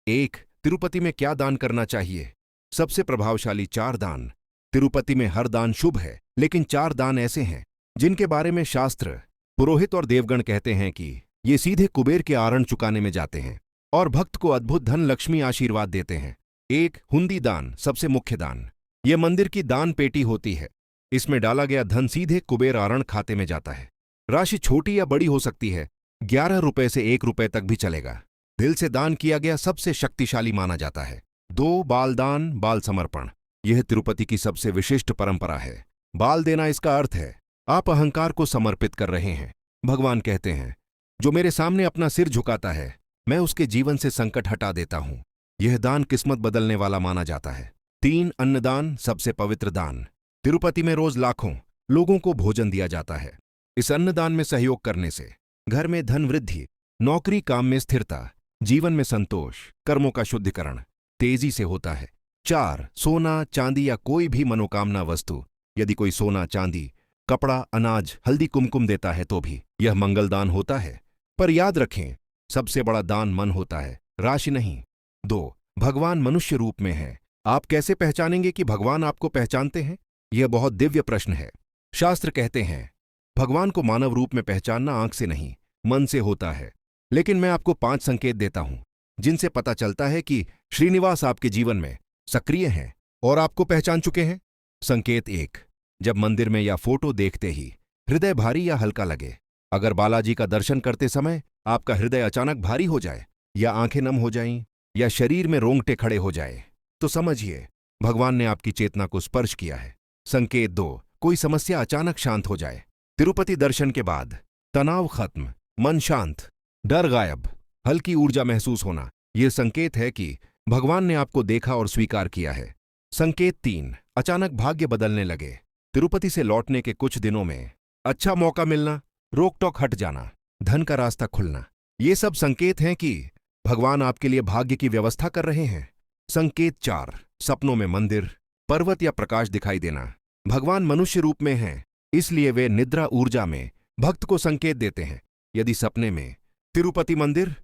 एक, तिरुपति में क्या दान करना चाहिए? सबसे प्रभावशाली 4 दान। तिरुपति में हर दान शुभ है, लेकिन 4 दान ऐसे हैं जिनके बारे में शास्त्र, पुरोहित और देवगण कहते हैं कि ये सीधे कुबेर के आरण चुकाने में जाते हैं और भक्त को अद्भुत धन लक्ष्मी आशीर्वाद देते हैं। एक, हुंडी दान, सबसे मुख्य दान। यह मंदिर की दान पेटी होती है। इसमें डाला गया धन सीधे कुबेर आरण खाते में जाता है। राशि छोटी या बड़ी हो सकती है, 11 रुपए से 1 रुपए तक भी चलेगा। दिल से दान किया गया सबसे शक्तिशाली माना जाता है। 2, बाल दान, बाल समर्पण। यह तिरुपति की सबसे विशिष्ट परंपरा है। बाल देना इसका अर्थ है आप अहंकार को समर्पित कर रहे हैं। भगवान कहते हैं, जो मेरे सामने अपना सिर झुकाता है, मैं उसके जीवन से संकट हटा देता हूं। यह दान किस्मत बदलने वाला माना जाता है। 3, अन्नदान, सबसे पवित्र दान। तिरुपति में रोज लाखों लोगों को भोजन दिया जाता है। इस अन्नदान में सहयोग करने से घर में धन वृद्धि, नौकरी काम में स्थिरता, जीवन में संतोष, कर्मों का शुद्धिकरण तेजी से होता है। 4, सोना, चांदी या कोई भी मनोकामना वस्तु। यदि कोई सोना, चांदी, कपड़ा, अनाज, हल्दी, कुमकुम देता है तो भी यह मंगलदान होता है। पर याद रखें, सबसे बड़ा दान मन होता है, राशि नहीं। 2, भगवान मनुष्य रूप में है। आप कैसे पहचानेंगे कि भगवान आपको पहचानते हैं? यह बहुत दिव्य प्रश्न है। शास्त्र कहते हैं, भगवान को मानव रूप में पहचानना आंख से नहीं, मन से होता है। लेकिन मैं आपको 5 संकेत देता हूं जिनसे पता चलता है कि श्रीनिवास आपके जीवन में सक्रिय हैं और आपको पहचान चुके हैं। संकेत 1, जब मंदिर में या फोटो देखते ही हृदय भारी या हल्का लगे। अगर बालाजी का दर्शन करते समय आपका हृदय अचानक भारी हो जाए, या आंखें नम हो जाएं, या शरीर में रोंगटे खड़े हो जाए, तो समझिए भगवान ने आपकी चेतना को स्पर्श किया है। संकेत 2, कोई समस्या अचानक शांत हो जाए। तिरुपति दर्शन के बाद तनाव खत्म, मन शांत, डर गायब, हल्की ऊर्जा महसूस होना, यह संकेत है कि भगवान ने आपको देखा और स्वीकार किया है। संकेत 3, अचानक भाग्य बदलने लगे। तिरुपति से लौटने के कुछ दिनों में अच्छा मौका मिलना, रोक टोक हट जाना, धन का रास्ता खुलना, ये सब संकेत हैं कि भगवान आपके लिए भाग्य की व्यवस्था कर रहे हैं। संकेत 4, सपनों में मंदिर, पर्वत या प्रकाश दिखाई देना। भगवान मनुष्य रूप में हैं, इसलिए वे निद्रा ऊर्जा में भक्त को संकेत देते हैं। यदि सपने में तिरुपति मंदिर,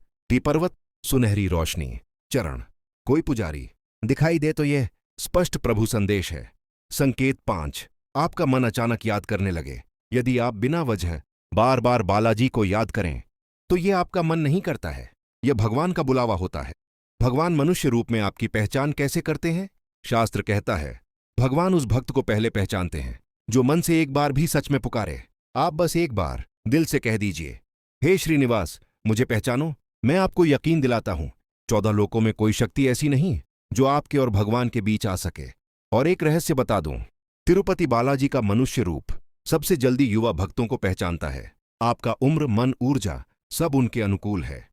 पर्वत, सुनहरी रोशनी, चरण, कोई पुजारी दिखाई दे तो यह स्पष्ट प्रभु संदेश है। संकेत 5, आपका मन अचानक याद करने लगे। यदि आप बिना वजह बार बार बालाजी को याद करें तो यह आपका मन नहीं करता है, यह भगवान का बुलावा होता है। भगवान मनुष्य रूप में आपकी पहचान कैसे करते हैं? शास्त्र कहता है, भगवान उस भक्त को पहले पहचानते हैं जो मन से एक बार भी सच में पुकारे। आप बस एक बार दिल से कह दीजिए, हे श्रीनिवास, मुझे पहचानो। मैं आपको यकीन दिलाता हूं, 14 लोकों में कोई शक्ति ऐसी नहीं जो आपके और भगवान के बीच आ सके। और एक रहस्य बता दूं, तिरुपति बालाजी का मनुष्य रूप सबसे जल्दी युवा भक्तों को पहचानता है। आपका उम्र, मन, ऊर्जा सब उनके अनुकूल है।